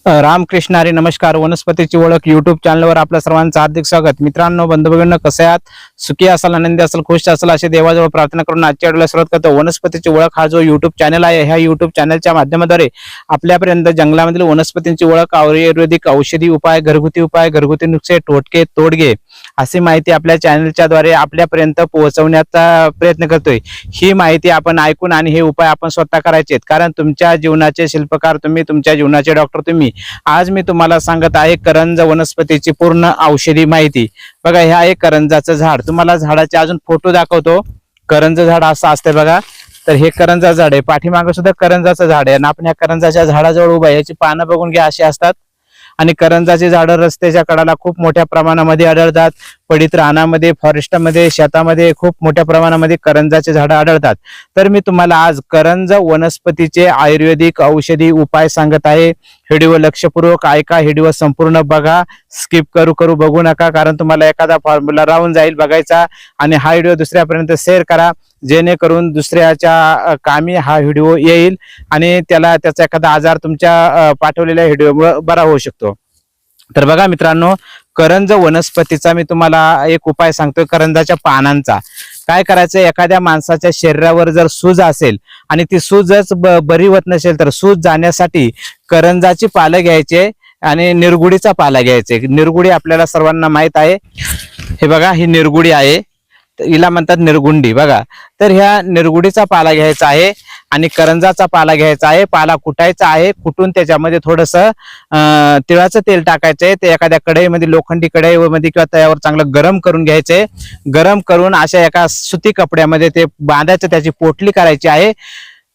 रामकृष्ण हरी नमस्कार. वनस्पतीची ओळख युट्यूब चॅनलवर आपल्या सर्वांचं हार्दिक स्वागत. मित्रांनो, बंधू भगिनींनो, कसे आहात? सुखी असाल, आनंदी असाल, खुश असाल अशी देवाजवळ प्रार्थना करून आजच्या व्हिडिओला सुरुवात करतो. वनस्पतीची ओळख हा जो युट्यूब चॅनल आहे, ह्या युट्यूब चॅनलच्या माध्यमाद्वारे आपल्यापर्यंत जंगलामधील वनस्पतींची ओळख, आयुर्वेदिक औषधी उपाय, घरगुती नुस्खे, टोटके, तोडगे अशी माहिती आपल्या चॅनलच्या द्वारे आपल्यापर्यंत पोहोचवण्याचा प्रयत्न करतोय. ही माहिती आपण ऐकून आणि हे उपाय आपण स्वतः करायचे, कारण तुमच्या जीवनाचे शिल्पकार तुम्ही, तुमच्या जीवनाचे डॉक्टर तुम्ही. आज मी तुम्हाला सांगत आहे करंज वनस्पतीची पूर्ण औषधी माहिती. बघा, हे आहे करंजाचं झाड. तुम्हाला झाडाचे अजून फोटो दाखवतो. करंज झाड असं असते बघा. तर हे करंजा झाड आहे. पाठीमागे सुद्धा करंजाचं झाड आहे आणि आपण या करंजाच्या झाडाजवळ उभा आहे. याची पानं बघून घ्या, अशी असतात. आणि करंजाची झाडं रस्त्याच्या कडाला खूप मोठ्या प्रमाणामध्ये आढळतात. पडित रानामध्ये, फॉरेस्टमध्ये, शेतामध्ये खूप मोठ्या प्रमाणामध्ये करंजाचे झाडं आढळतात. तर मी तुम्हाला आज करंज वनस्पतीचे आयुर्वेदिक औषधी उपाय सांगत आहे. व्हिडिओ लक्षपूर्वक ऐका, व्हिडिओ संपूर्ण बघा, स्किप करू बघू नका, कारण तुम्हाला एखादा फॉर्म्युला राहून जाईल बघायचा. आणि हा व्हिडिओ दुसऱ्यापर्यंत शेअर करा, जेणेकरून दुसऱ्याच्या कामी हा व्हिडिओ येईल आणि त्याचा एखादा आजार तुमच्या पाठवलेल्या व्हिडिओमुळे बरा होऊ शकतो. तर बघा मित्रांनो, करंज वनस्पतीचा मी तुम्हाला एक उपाय सांगतोय. करंजाच्या पानांचा काय करायचं, एखाद्या माणसाच्या शरीरावर जर सूज असेल आणि ती सूजच बरी होत नसेल, तर सूज जाण्यासाठी करंजाची पालं घ्यायचे आणि निरगुडीचा पाला घ्यायचे. निरगुडी आपल्याला सर्वांना माहित आहे. हे बघा, ही निरगुडी आहे, हिला म्हणतात निरगुंडी. बघा, तर ह्या निरगुडीचा पाला घ्यायचा आहे आणि करंजाचा पाला घ्यायचा आहे. पाला कुटायचा आहे. कुटून त्याच्यामध्ये थोडस तिळाचं तेल टाकायचं आहे. ते एखाद्या कढईमध्ये, लोखंडी कढईमध्ये किंवा तव्यावर चांगलं गरम करून घ्यायचंय. गरम करून अशा एका सुती कपड्यामध्ये ते बांधायचं, त्याची पोटली करायची आहे.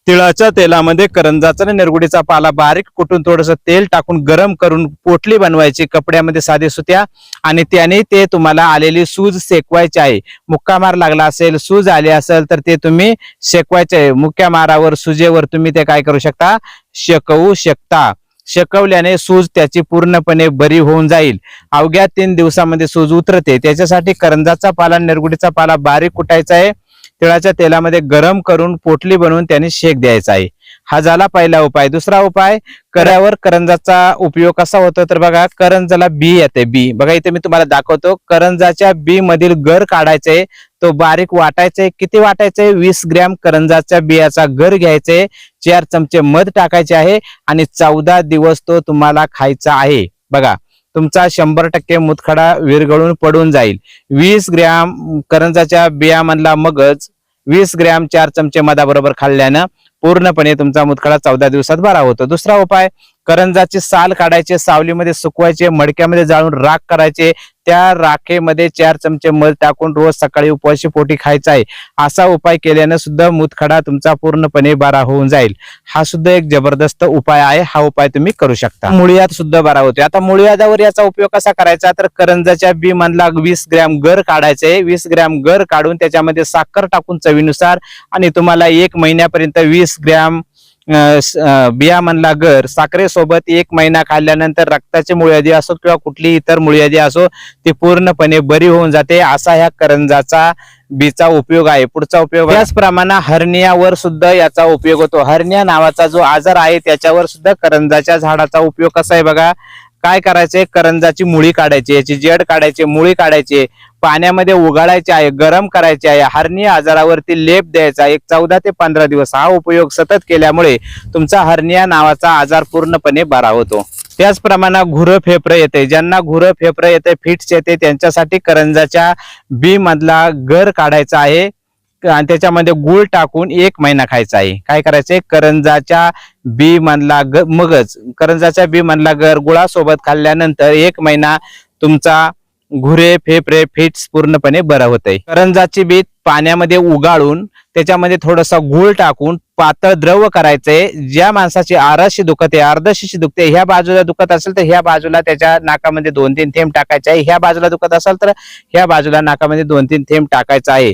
तिळाच्या तेलामध्ये करंजाचा आणि निरगुडीचा पाला बारीक कुटून थोडस तेल टाकून गरम करून पोटली बनवायची कपड्यामध्ये, साधी सुत्या. आणि त्याने ते तुम्हाला आलेली सूज शेकवायची आहे. मुक्का मार लागला असेल, सूज आली असेल, तर ते तुम्ही शेकवायचे आहे. मुक्या मारावर, सुजेवर तुम्ही ते काय करू शकता, शेकवू शकता. शेकवल्याने सूज त्याची पूर्णपणे बरी होऊन जाईल. अवघ्या 3 दिवसामध्ये सूज उतरते. त्याच्यासाठी करंजाचा पाला, निरगुडीचा पाला बारीक कुटायचा आहे. तिळाच्या तेलामध्ये गरम करून पोटली बनवून त्याने शेक द्यायचा आहे. हा झाला पहिला उपाय. दुसरा उपाय, कर्यावर करंजाचा उपयोग कसा होतो, तर बघा, करंजाला बी येते. बी बघा, इथे मी तुम्हाला दाखवतो. करंजाच्या बी मधील गर काढायचे, तो बारीक वाटायचे. किती वाटायचे, 20 ग्रॅम करंजाच्या बियाचा गर घ्यायचे. 4 चमचे मध टाकायचे आहे आणि 14 दिवस तो तुम्हाला खायचा आहे. बघा, तुमचा 100% मुतखडा विरघळून पडून जाईल. 20 ग्रॅम करंजाच्या बियामधला मगज 20 ग्रॅम 4 चमचे मधाबरोबर खाल्ल्यानं पूर्णपणे तुमचा मुतखडा 14 दिवसात बरा होतो. दुसरा उपाय, करंजाची साल काढायचे, सावलीमध्ये सुकवायचे, मडक्यामध्ये जाळून राख करायचे. त्या राखेमध्ये 4 चमचे मध टाकून रोज सकाळी उपवाशी पोटी खायचा आहे. असा उपाय केल्याने सुद्धा मुतखडा तुमचा पूर्णपणे बरा होऊन जाईल. हा सुद्धा एक जबरदस्त उपाय आहे. हा उपाय तुम्ही करू शकता. मुळव्याध सुद्धा बरा होतो. आता मुळव्याधावर याचा उपयोग कसा करायचा, तर करंजाच्या बी मधला 20 ग्रॅम गर काढायचे. 20 ग्रॅम गर काढून त्याच्यामध्ये साखर टाकून चवीनुसार, आणि तुम्हाला 1 महिन्यापर्यंत 20 ग्रॅम बियामधला गर साखरेसोबत 1 महिना खाल्ल्यानंतर रक्ताची मुळव्याधी असो किंवा कुठली इतर मुळव्याधी असो, ती पूर्णपणे बरी होऊन जाते. असा ह्या करंजाचा बीचा उपयोग आहे. पुढचा उपयोग, त्याचप्रमाणे हर्नियावर सुद्धा याचा उपयोग होतो. हर्निया नावाचा जो आजार आहे, त्याच्यावर सुद्धा करंजाच्या झाडाचा उपयोग कसा आहे बघा. काय करायचे, करंजाची मुळी काढायची, याची जड काढायची, मुळी काढायची, पाण्यामध्ये उगाळायचे आहे, गरम करायचे आहे. हर्निया आजारावरती लेप द्यायचा 14 ते 15 दिवस. हा उपयोग सतत केल्यामुळे तुमचा हर्निया नावाचा आजार पूर्णपणे बरा होतो. त्याचप्रमाणे घुरं फेफरं येते, ज्यांना घुरं फेफरं येते, फिट्स येते, त्यांच्यासाठी करंजाच्या बी मधला गर काढायचा आहे आणि त्याच्यामध्ये गुळ टाकून 1 महिना खायचा आहे. काय करायचंय, करंजाच्या बी मधला मगज, करंजाच्या बी मधला गर गुळासोबत खाल्ल्यानंतर 1 महिना तुमचा घुरे, फेफरे, फिट्स पूर्णपणे बरं होतंय. करंजाची बी पाण्यामध्ये उगाळून त्याच्यामध्ये थोडासा गुळ टाकून पातळ द्रव करायचंय. ज्या माणसाची आराशी दुखते, अर्धशिशी दुखते, ह्या बाजूला दुखत असेल तर ह्या बाजूला त्याच्या नाकामध्ये 2-3 थेंब टाकायचे आहे. ह्या बाजूला दुखत असेल तर ह्या बाजूला नाकामध्ये 2-3 थेंब टाकायचा आहे.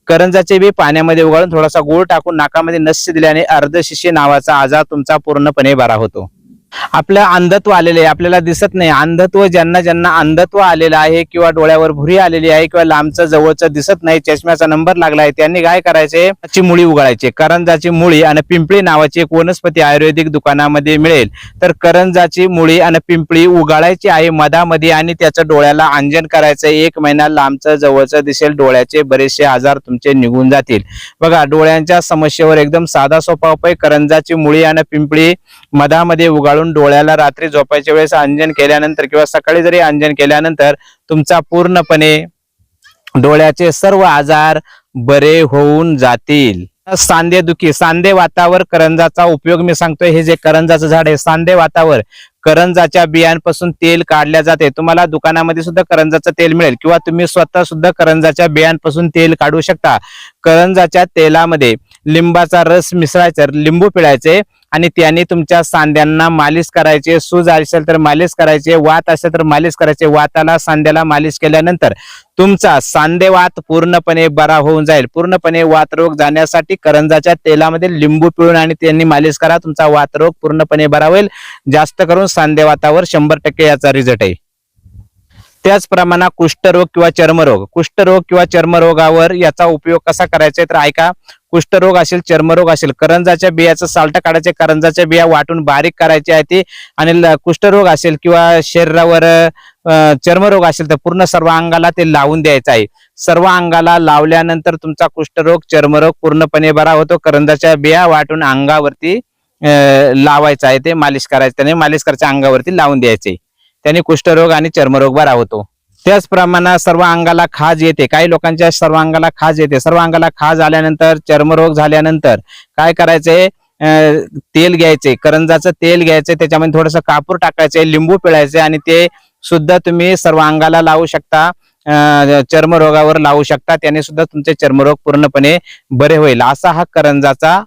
करंजाचे बी पाण्यामध्ये उगाळून थोडासा गुळ टाकून नाकामध्ये नस्य दिल्याने अर्धशिशी नावाचा आजार तुमचा पूर्णपणे बरा होतो. आपलं अंधत्व आलेले आहे, आपल्याला दिसत नाही. अंधत्व ज्यांना ज्यांना अंधत्व आलेलं आहे किंवा डोळ्यावर भुरी आलेली आहे किंवा लांबचं जवळचं दिसत नाही, चष्म्याचा नंबर लागला आहे, त्यांनी काय करायचे, ची मुळी उगाळायची. करंजाची मुळी आणि पिंपळी नावाची एक वनस्पती आयुर्वेदिक दुकानामध्ये मिळेल. तर करंजाची मुळी आणि पिंपळी उगाळायची आहे मधामध्ये आणि त्याचं डोळ्याला अंजन करायचं. 1 महिना लांबचं जवळचं दिसेल, डोळ्याचे बरेचसे आजार तुमचे निघून जातील. बघा, डोळ्यांच्या समस्येवर एकदम साधा सोपा उपाय. करंजाची मुळी आणि पिंपळी मधामध्ये उगाळून डोळ्याला रात्री झोपायच्या वेळेस अंजन केल्यानंतर किंवा सकाळी जरी अंजन केल्यानंतर तुमचा पूर्णपणे डोळ्याचे सर्व आजार बरे होऊन जातील. सांधेदुखी, सांधे वातावर करंजाचा उपयोग मी सांगतोय. हे जे करंजाचं झाड आहे, सांधे वातावर करंजाच्या बियांपासून तेल काढल्या जाते. तुम्हाला दुकानामध्ये सुद्धा करंजाचं तेल मिळेल किंवा तुम्ही स्वतः सुद्धा करंजाच्या बियांपासून तेल काढू शकता. करंजाच्या तेलामध्ये लिंबाचा रस मिसळायचा, लिंबू पिळायचे आणि त्याने तुमच्या सांध्यांना मालिश करायचे. सूज असेल तर मालिश करायचे, वात असेल तर मालिश करायचे. वाताला सांध्याला मालिश केल्यानंतर तुमचा सांधेवात पूर्णपणे बरा होऊन जाईल. पूर्णपणे वातरोग जाण्यासाठी करंजाच्या तेलामध्ये लिंबू पिळून आणि त्यांनी मालिश करा, तुमचा वातरोग पूर्णपणे बरा होईल. जास्त करून सांधेवातावर 100% याचा रिझल्ट आहे. त्याचप्रमाणे कुष्ठरोग किंवा चर्मरोग, कुष्ठरोग किंवा चर्मरोगावर याचा उपयोग कसा करायचा तर ऐका. कुष्ठरोग असेल, चर्मरोग असेल, करंजाच्या बियाचं साल्ट काढायचे, करंजाच्या बिया वाटून बारीक करायचे आहे ते. आणि कुष्ठरोग असेल किंवा शरीरावर चर्मरोग असेल तर पूर्ण सर्व अंगाला ते लावून द्यायचं आहे. सर्व अंगाला लावल्यानंतर तुमचा कुष्ठरोग, चर्मरोग पूर्णपणे बरा होतो. करंजाच्या बिया वाटून अंगावरती लावायचं आहे, ते मालिश करायचं, त्याने मालिश करायचं, अंगावरती लावून द्यायचे. त्याने कुष्ठरोग आणि चर्मरोग बरा होतो. त्याचप्रमाणे सर्व अंगाला खाज येते, काही लोकांच्या सर्व अंगाला खाज येते. सर्व अंगाला खाज आल्यानंतर, चर्मरोग झाल्यानंतर काय करायचंय, तेल घ्यायचे, करंजाचं तेल घ्यायचे, त्याच्यामध्ये थोडंसं कापूर टाकायचे, लिंबू पिळायचे आणि ते सुद्धा तुम्ही सर्व अंगाला लावू शकता. चर्मरोगावर लावू शकता, त्याने सुद्धा तुमचे चर्मरोग पूर्णपणे बरे होईल. असा हा करंजाचा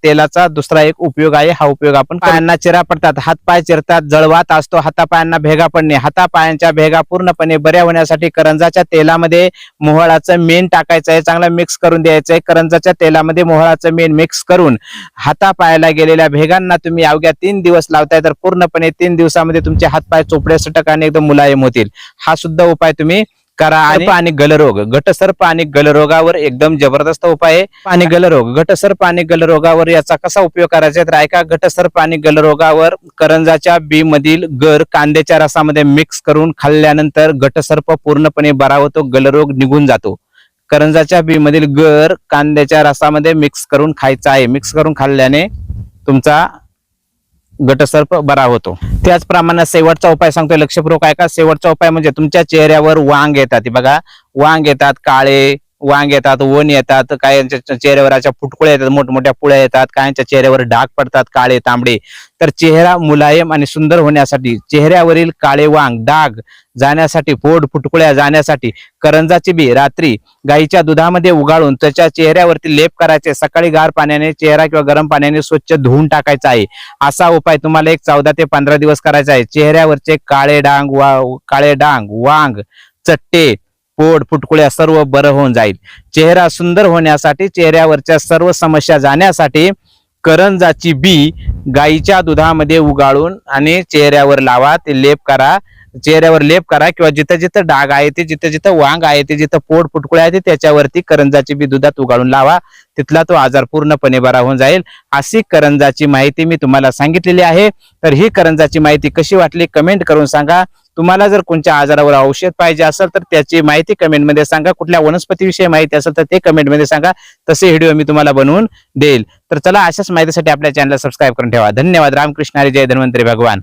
तेलाचा दुसरा एक उपयोग आहे. हा उपयोग आपण पायांना चिरा पडतात, हातपाय चिरतात, जळवात असतो, हातापायांना भेगा पडणे, हातापायांच्या भेगा पूर्णपणे बऱ्या होण्यासाठी करंजाच्या तेलामध्ये मोहळाचं मेण टाकायचं आहे, चांगलं मिक्स करून द्यायचं आहे. करंजाच्या तेलामध्ये मोहळाचं मेण मिक्स करून हातापायाला गेलेल्या भेगांना तुम्ही अवघ्या 3 दिवस लावताय तर पूर्णपणे 3 दिवसामध्ये तुमचे हातपाय चोपडे सटक आणि एकदम मुलायम होतील. हा सुद्धा उपाय तुम्ही करा. आणि गलरोग, घटसर्प आणि गलरोगावर एकदम जबरदस्त उपाय आहे. आणि गलरोग, घटसर्प आणि गलरोगावर याचा कसा उपयोग करायचा तर ऐका. घटसर्प आणि गलरोगावर करंजाच्या बी मधील गर कांद्याच्या रसामध्ये मिक्स करून खाल्ल्यानंतर घटसर्प पूर्णपणे बरा होतो, गलरोग निघून जातो. करंजाच्या बी मधील गर कांद्याच्या रसामध्ये मिक्स करून खायचा आहे. मिक्स करून खाल्ल्याने तुमचा घटसर्प बरा होतो. त्याचप्रमाणे शेवटचा उपाय सांगतोय, लक्षपूर्वक ऐका. शेवटचा उपाय म्हणजे तुमच्या चेहऱ्यावर वांग येतात, बघा वांग येतात, काळे वांग येतात, वन येतात, कायांच्या चेहऱ्यावर अशा फुटकुळ्या येतात, मोठमोठ्या पुळ्या येतात, कायांच्या चेहऱ्यावर डाग पडतात, काळे तांबडे. तर चेहरा मुलायम आणि सुंदर होण्यासाठी, चेहऱ्यावरील काळे वांग डाग जाण्यासाठी, पोट फुटकुळ्या जाण्यासाठी करंजाची बी रात्री गाईच्या दुधामध्ये उगाळून त्याच्या चेहऱ्यावरती लेप करायचे. सकाळी गार पाण्याने चेहरा किंवा गरम पाण्याने स्वच्छ धुवून टाकायचा आहे. असा उपाय तुम्हाला एक 14 ते 15 दिवस करायचा आहे. चेहऱ्यावरचे काळे डाग, वांग, चट्टे, पोट फुटकुळ्या सर्व बरं होऊन जाईल. चेहरा सुंदर होण्यासाठी, चेहऱ्यावरच्या सर्व समस्या जाण्यासाठी करंजाची बी गाईच्या दुधामध्ये उगाळून आणि चेहऱ्यावर लावा, ते लेप करा. चेहऱ्यावर लेप करा किंवा जिथं जिथं डाग आहे ते, जिथं जिथं वांग आहे ते, जिथं पोट फुटकुळे आहे ते, त्याच्यावरती करंजाची बी दुधात उगाळून लावा. तिथला तो आजार पूर्णपणे बरा होऊन जाईल. अशी करंजाची माहिती मी तुम्हाला सांगितलेली आहे. तर ही करंजाची माहिती कशी वाटली कमेंट करून सांगा. तुम्हाला जर कोणत्या आजारावर औषध पाहिजे असेल तर त्याची माहिती कमेंटमध्ये सांगा. कुठल्या वनस्पतीविषयी माहिती असेल तर ते कमेंटमध्ये सांगा. तसे व्हिडिओ मी तुम्हाला बनवून देईल. तर चला, अशाच माहितीसाठी आपल्या चॅनलला सबस्क्राईब करून ठेवा. धन्यवाद. रामकृष्ण हरी, जय धन्वंतरी भगवान.